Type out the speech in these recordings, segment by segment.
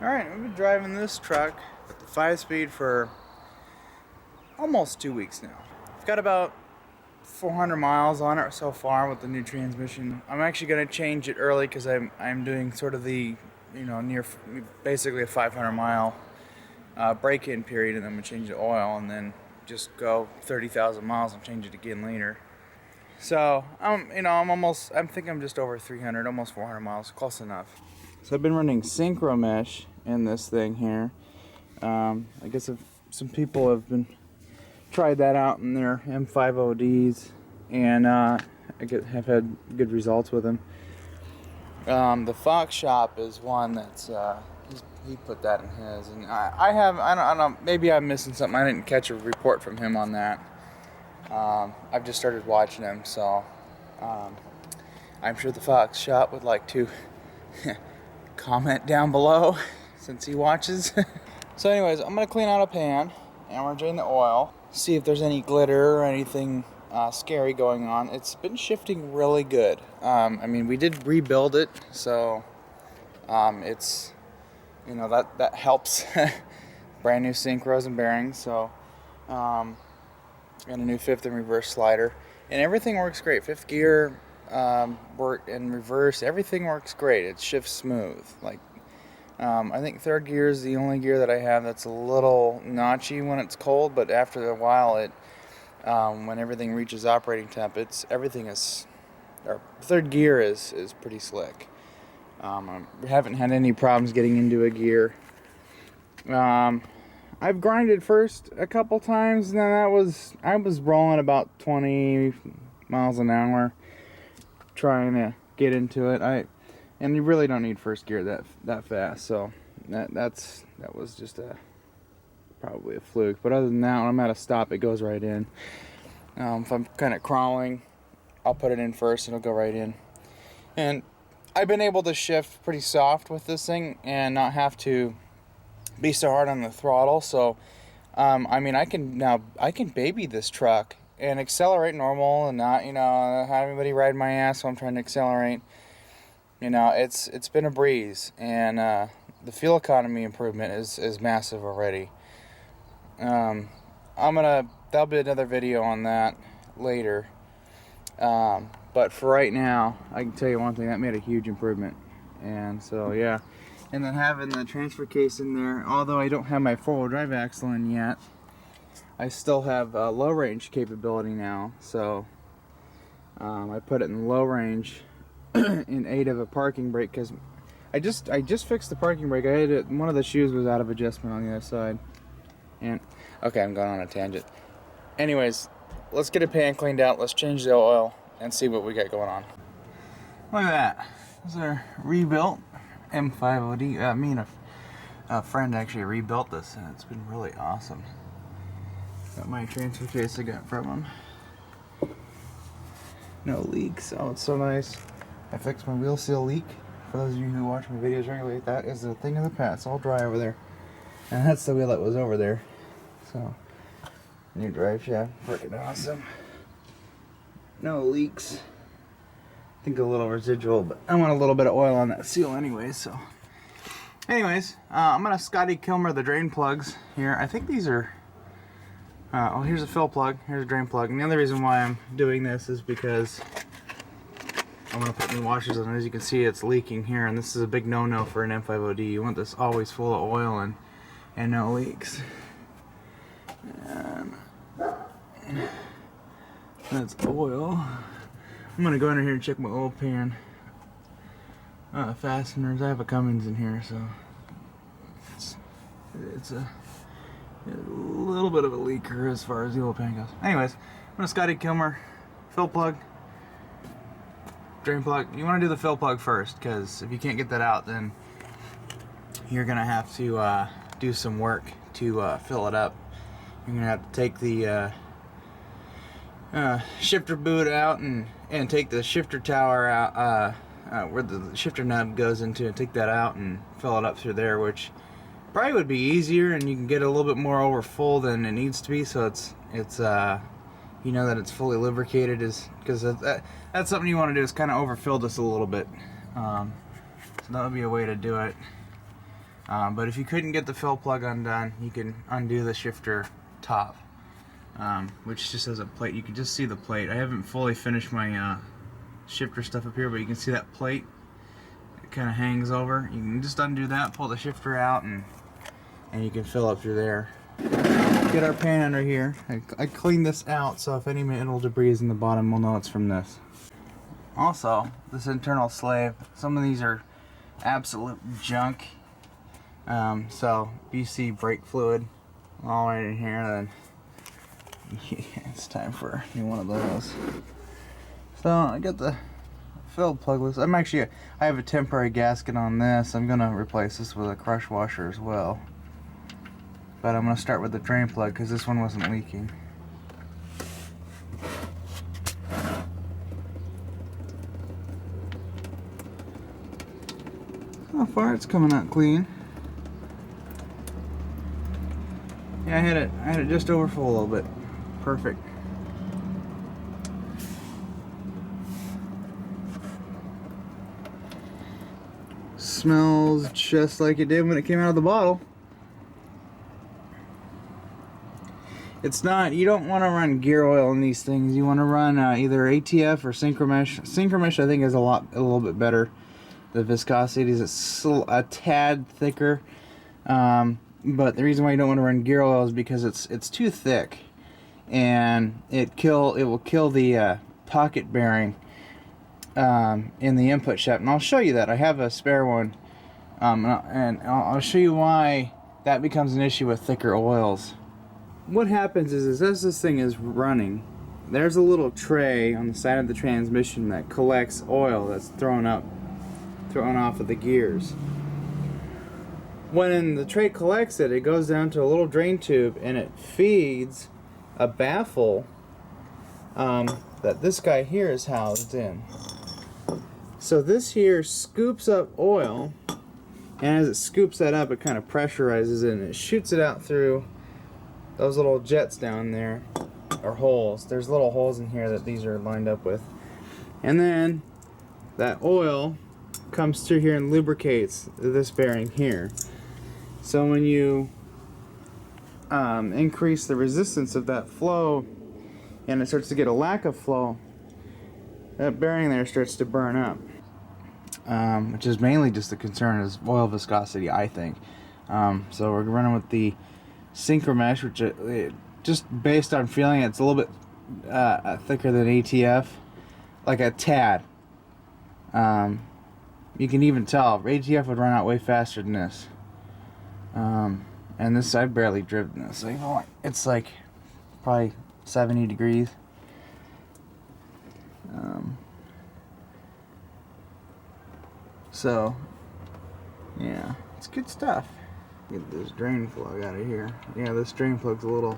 Alright, we've been driving this truck at the 5-speed for almost 2 weeks now. I've got about 400 miles on it so far with the new transmission. I'm actually going to change it early because I'm doing sort of the, near basically a 500 mile break-in period, and then I'm going to change the oil and then just go 30,000 miles and change it again later. So, I think I'm just over 300, almost 400 miles, close enough. So I've been running Synchromesh in this thing here. I guess some people have tried that out in their M5ODs, and have had good results with them. The Fox Shop is one that's he put that in his, and I don't know, maybe I'm missing something. I didn't catch a report from him on that. I've just started watching him, so I'm sure the Fox Shop would like to comment down below since he watches. So anyways, I'm going to clean out a pan and we're going to drain the oil, see if there's any glitter or anything scary going on. It's been shifting really good. I mean, we did rebuild it, so it's, that helps. Brand new synchros and bearings, so and a new fifth and reverse slider, and everything works great. Fifth gear, work in reverse, everything works great. It shifts smooth. Like I think third gear is the only gear that I have that's a little notchy when it's cold, but after a while it when everything reaches operating temp, third gear is pretty slick. I haven't had any problems getting into a gear. I've grinded first a couple times, and then I was rolling about 20 miles an hour trying to get into it. And you really don't need first gear that fast, so that was just probably a fluke. But other than that, when I'm at a stop, it goes right in. If I'm kind of crawling, I'll put it in first and it'll go right in. And I've been able to shift pretty soft with this thing and not have to be so hard on the throttle. So I mean, I can baby this truck and accelerate normal and not have anybody ride my ass while I'm trying to accelerate. It's been a breeze, and the fuel economy improvement is massive already. There'll be another video on that later. But for right now, I can tell you one thing, that made a huge improvement. And so yeah, and then having the transfer case in there, although I don't have my 4-wheel drive axle in yet, I still have low range capability now. So I put it in low range in aid of a parking brake, because I just fixed the parking brake. One of the shoes was out of adjustment on the other side. And okay, I'm going on a tangent. Anyways, let's get a pan cleaned out, let's change the oil and see what we got going on. Look at that. This is our rebuilt M5OD. Me and a friend actually rebuilt this, and it's been really awesome. Got my transfer case I got from him. No leaks. Oh, it's so nice. I fixed my wheel seal leak. For those of you who watch my videos regularly, that is a thing of the past. It's all dry over there. And that's the wheel that was over there. So, new drive shaft. Freaking awesome. No leaks. I think a little residual, but I want a little bit of oil on that seal anyway, so. Anyways, I'm going to Scotty Kilmer the drain plugs here. I think these are, here's a fill plug, here's a drain plug. And the other reason why I'm doing this is because I want to put new washers on it. As you can see, it's leaking here, and this is a big no-no for an M5OD. You want this always full of oil and no leaks. And that's oil. I'm gonna go in here and check my oil pan fasteners. I have a Cummins in here, so it's a little bit of a leaker as far as the oil pan goes. Anyways, I'm gonna Scotty Kilmer fill plug, drain plug. You want to do the fill plug first, because if you can't get that out, then you're gonna have to do some work to fill it up. You're gonna have to take the shifter boot out and take the shifter tower out, where the shifter nub goes into, and take that out and fill it up through there, which probably would be easier, and you can get a little bit more over full than it needs to be, so it's you know that it's fully lubricated, is because that's something you want to do, is kind of overfill this a little bit. So that would be a way to do it. But if you couldn't get the fill plug undone, you can undo the shifter top, which just has a plate. You can just see the plate. I haven't fully finished my shifter stuff up here, but you can see that plate. It kind of hangs over. You can just undo that, pull the shifter out, and you can fill up through there. Get our pan under here. I cleaned this out, so if any metal debris is in the bottom, we'll know it's from this. Also, this internal slave, some of these are absolute junk. So BC brake fluid all right in here, then yeah, it's time for a new one of those. So I got the filled plugless. I have a temporary gasket on this. I'm gonna replace this with a crush washer as well. But I'm gonna start with the drain plug because this one wasn't leaking. So far it's coming out clean. Yeah, I had it just overfull a little bit. Perfect. Smells just like it did when it came out of the bottle. It's not, you don't want to run gear oil in these things. You want to run either ATF or Synchromesh. Synchromesh I think is a little bit better. The viscosity is a tad thicker. But the reason why you don't want to run gear oil is because it's too thick, and it will kill the pocket bearing in the input shaft. And I'll show you that. I have a spare one, and I'll show you why that becomes an issue with thicker oils. What happens is as this thing is running, there's a little tray on the side of the transmission that collects oil that's thrown off of the gears. When the tray collects it, it goes down to a little drain tube and it feeds a baffle that this guy here is housed in. So this here scoops up oil, and as it scoops that up, it kind of pressurizes it and it shoots it out through those little jets down there, or holes. There's little holes in here that these are lined up with. And then that oil comes through here and lubricates this bearing here. So when you increase the resistance of that flow and it starts to get a lack of flow, that bearing there starts to burn up, which is mainly just the concern is oil viscosity, I think. So we're running with the Synchromesh, which just based on feeling it's a little bit thicker than ATF, like a tad. You can even tell ATF would run out way faster than this. And this, I've barely driven this. It's like probably 70 degrees. So yeah, it's good stuff. Get this drain plug out of here. Yeah, this drain plug's a little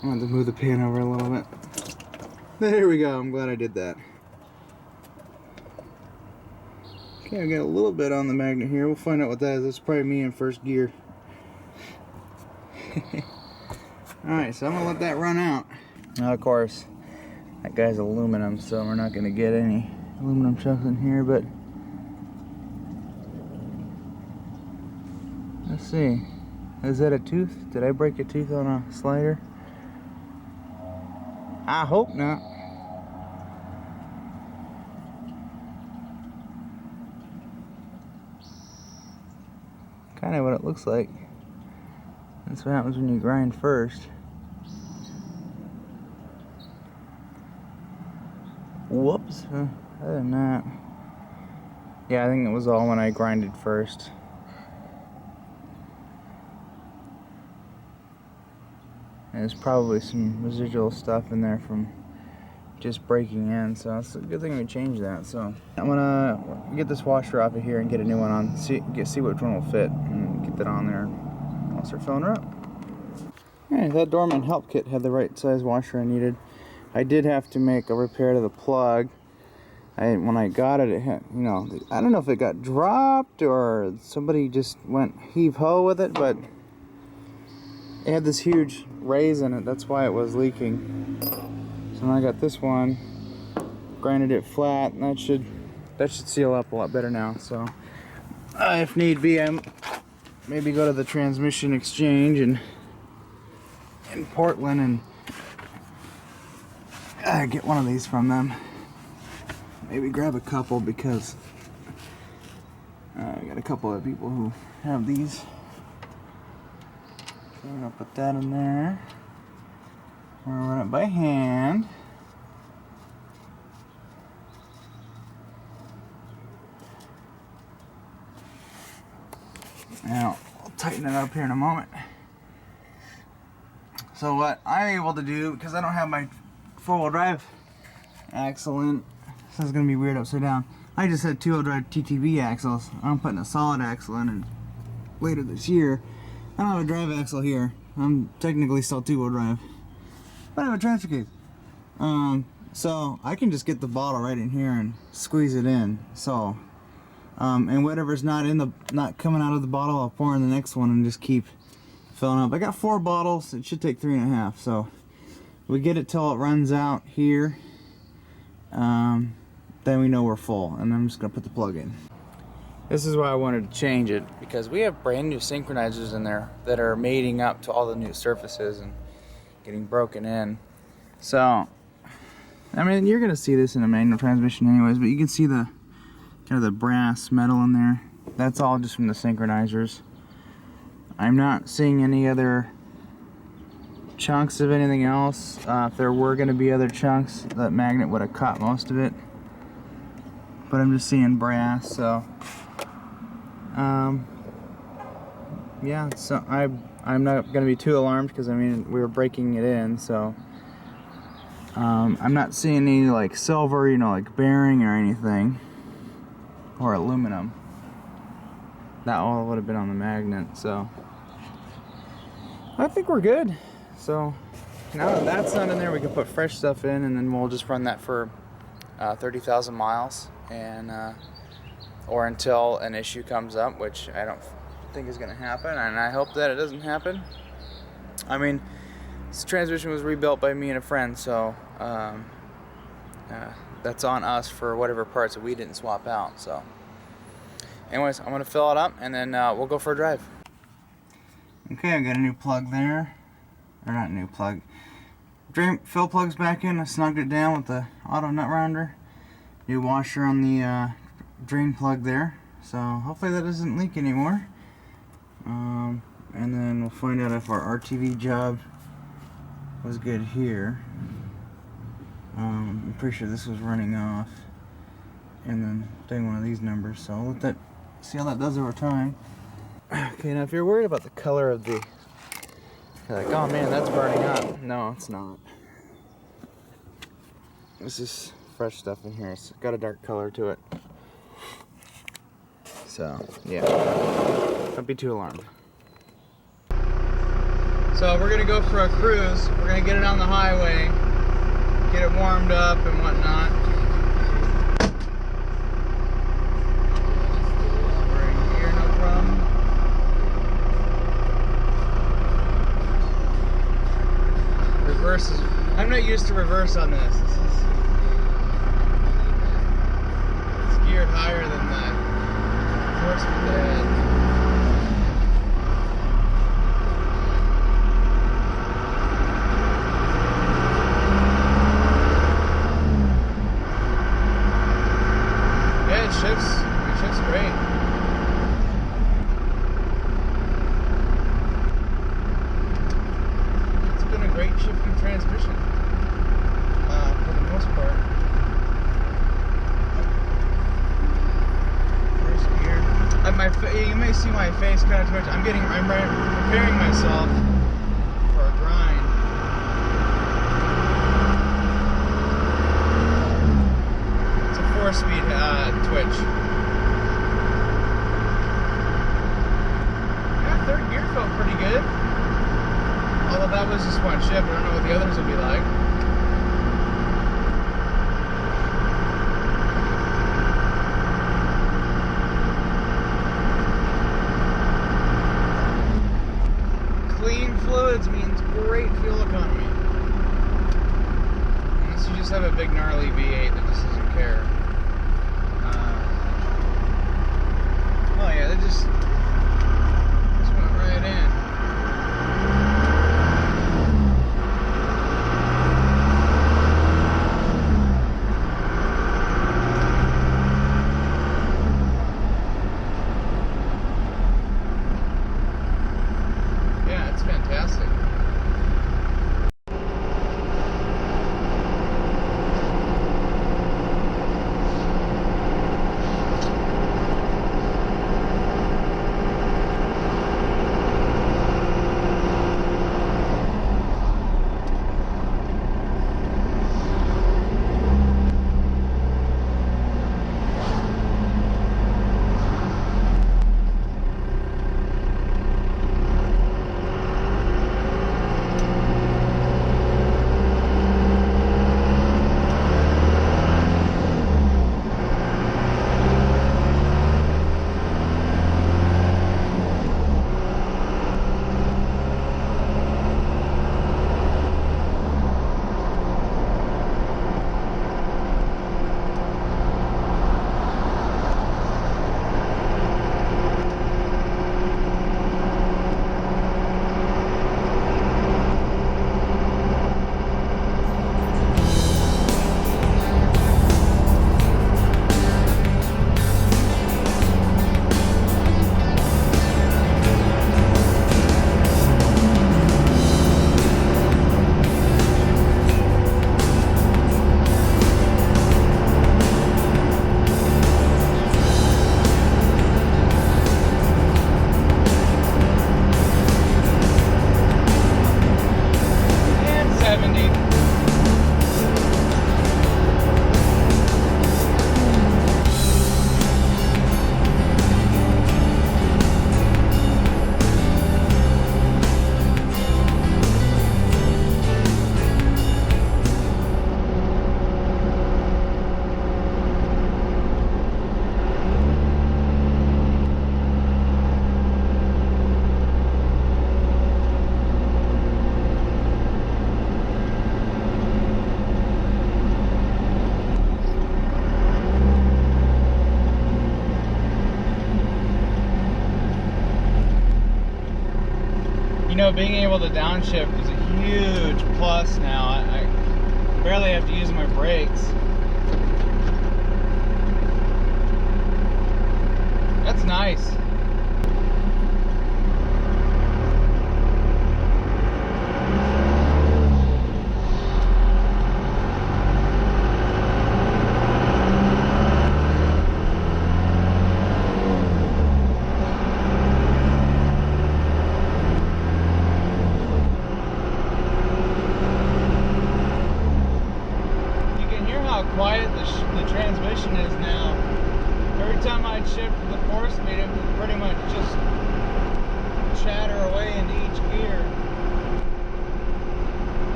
I'm going to move the pan over a little bit. There we go. I'm glad I did that. Okay, I got a little bit on the magnet here. We'll find out what that is. That's probably me in first gear. Alright, so I'm going to let that run out. Now, of course, that guy's aluminum, so we're not going to get any aluminum chunks in here, but let's see. Is that a tooth? Did I break a tooth on a slider? I hope not. Kind of what it looks like. That's what happens when you grind first. Whoops. Other than that, yeah, I think it was all when I grinded first. And there's probably some residual stuff in there from just breaking in, so it's a good thing we changed that. So I'm gonna get this washer off of here and get a new one on, see which one will fit, and get that on there. I'll start filling her up. Alright, that Dorman help kit had the right size washer I needed. I did have to make a repair to the plug. When I got it, it had, I don't know if it got dropped or somebody just went heave-ho with it, but it had this huge raise in it. That's why it was leaking. So now I got this one, grinded it flat, and that should seal up a lot better now. So if need be, I maybe go to the transmission exchange in Portland and get one of these from them. Maybe grab a couple, because I got a couple of people who have these. So I'm gonna put that in there. We're gonna run it by hand. Now, I'll tighten it up here in a moment. So what I'm able to do, because I don't have my four-wheel drive axle in, this is going to be weird upside down. I just had two-wheel drive TTB axles. I'm putting a solid axle in and later this year. I don't have a drive axle here. I'm technically still two-wheel drive. But I have a transfer case. So I can just get the bottle right in here and squeeze it in. So and whatever's not coming out of the bottle, I'll pour in the next one and just keep filling up. I got 4 bottles. It should take 3.5. So we get it till it runs out here. Then we know we're full, and I'm just gonna put the plug in. This is why I wanted to change it, because we have brand new synchronizers in there that are mating up to all the new surfaces and getting broken in. So I mean, you're gonna see this in a manual transmission anyways, but you can see the kind of the brass metal in there. That's all just from the synchronizers. I'm not seeing any other chunks of anything else. If there were going to be other chunks, that magnet would have cut most of it. But I'm just seeing brass, so yeah. So I'm not going to be too alarmed, because I mean, we were breaking it in, so I'm not seeing any like silver, you know, like bearing or anything, or aluminum. That all would have been on the magnet, so I think we're good. So now that that's not in there, we can put fresh stuff in, and then we'll just run that for 30,000 miles, and or until an issue comes up, which I don't think is going to happen, and I hope that it doesn't happen. I mean, this transmission was rebuilt by me and a friend, so that's on us for whatever parts that we didn't swap out. So anyways, I'm going to fill it up, and then we'll go for a drive. Okay, I got a new plug there. Or not new plug. Drain fill plugs back in. I snugged it down with the auto nut rounder. New washer on the drain plug there. So hopefully that doesn't leak anymore. And then we'll find out if our RTV job was good here. I'm pretty sure this was running off. And then doing one of these numbers. So I'll let that, see how that does over time. Okay, now if you're worried about the color of the, you're like, oh man, that's burning up. No, it's not. This is fresh stuff in here. It's got a dark color to it. So, yeah. Don't be too alarmed. So we're gonna go for a cruise. We're gonna get it on the highway, get it warmed up and whatnot. We're in here, no problem. Reverse is, I'm not used to reverse on this. It's geared higher than that. Force dead. Yeah, it shifts great. It's been a great shifting transmission for the most part. First gear. You may see my face kind of twitch. I'm preparing myself for a grind. It's a 4-speed twitch. Yeah, third gear felt pretty good. Although that was just one shift, I don't know what the others will be like. Clean fluid fuel economy. Unless you just have a big gnarly V8 that just doesn't care. Oh yeah, that just went right in. Yeah, it's fantastic. You know, being able to downshift is a huge plus now. I barely have to use my brakes. That's nice. Quiet the transmission is now. Every time I'd shift to the 4-speed, it would pretty much just chatter away into each gear.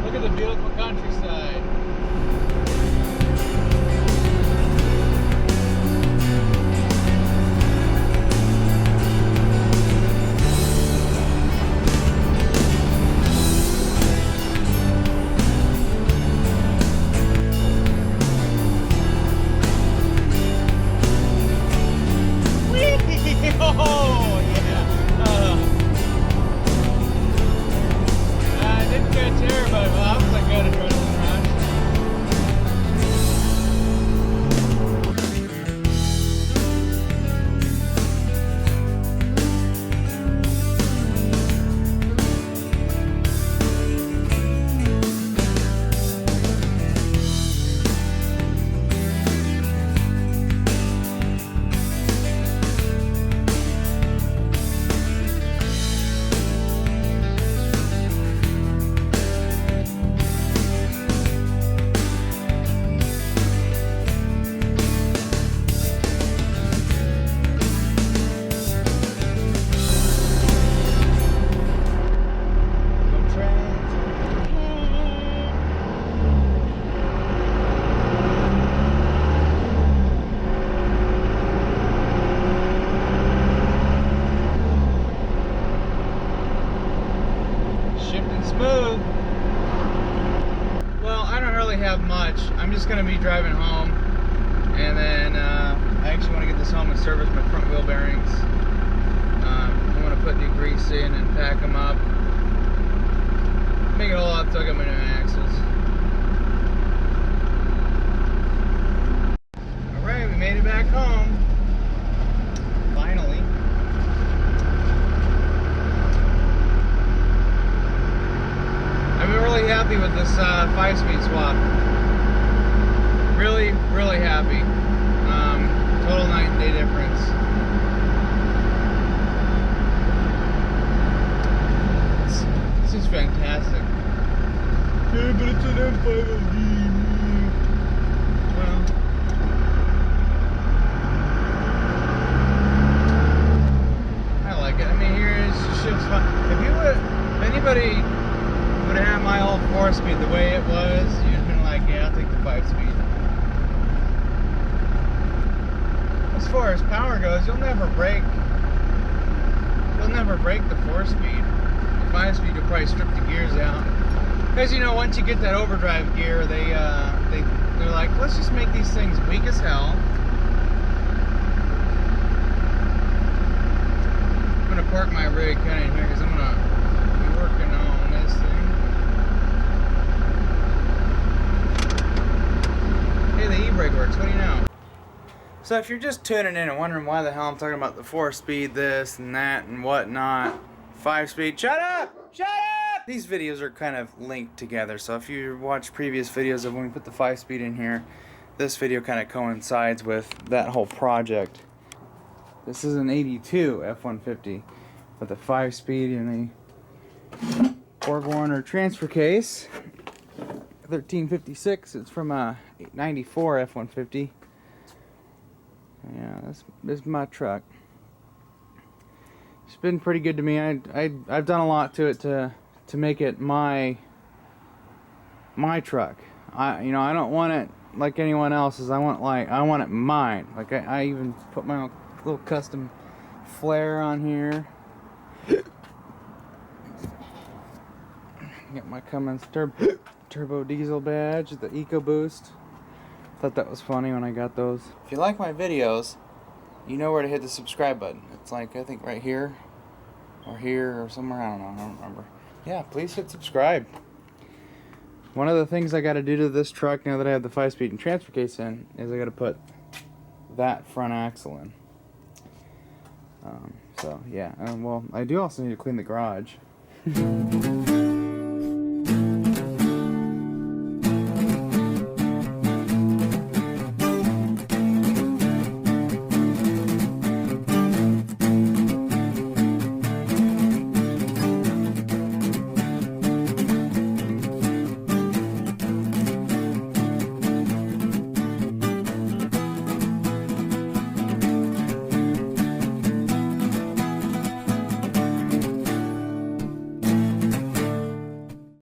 Look at the beautiful countryside. Oh, yeah. I didn't catch everybody, but I was a good adrenaline rush. have much. I'm just going to be driving home, and then I actually want to get this home and service my front wheel bearings. I want to put new grease in and pack them up. Make it all up till I get my new axles. Alright, we made it back home. Finally. I'm really happy with this 5-speed swap. Really, really happy. Total night and day difference. This is fantastic. Yeah, but it's an M5OD. Well, I like it. I mean, here it shifts fun. If anybody would have had my old 4-speed the way it was, you'd have been like, yeah, I'll take the 5-speed. As far as power goes, you'll never break the 4-speed. The 5-speed, you'll probably strip the gears out. Because, you know, once you get that overdrive gear, they're like, let's just make these things weak as hell. I'm gonna park my rig kind of in here because I'm gonna be working on this thing. Hey, the e-brake works. What do you know? So if you're just tuning in and wondering why the hell I'm talking about the 4-speed, this and that and whatnot, 5-speed, shut up! Shut up! These videos are kind of linked together, so if you watch previous videos of when we put the 5-speed in here, this video kind of coincides with that whole project. This is an 82 F-150 with a 5-speed and a Borg Warner transfer case. 1356, it's from a 94 F-150. Yeah, this is my truck. It's been pretty good to me. I've done a lot to it to make it my truck. I don't want it like anyone else's. I want it mine. Like I even put my own little custom flare on here. Got my Cummins turbo diesel badge, the EcoBoost. Thought that was funny when I got those. If you like my videos, you know where to hit the subscribe button. It's like, I think right here or somewhere, I don't remember. Yeah, please hit subscribe. One of the things I got to do to this truck now that I have the 5-speed and transfer case in is I got to put that front axle in. So yeah, well, I do also need to clean the garage.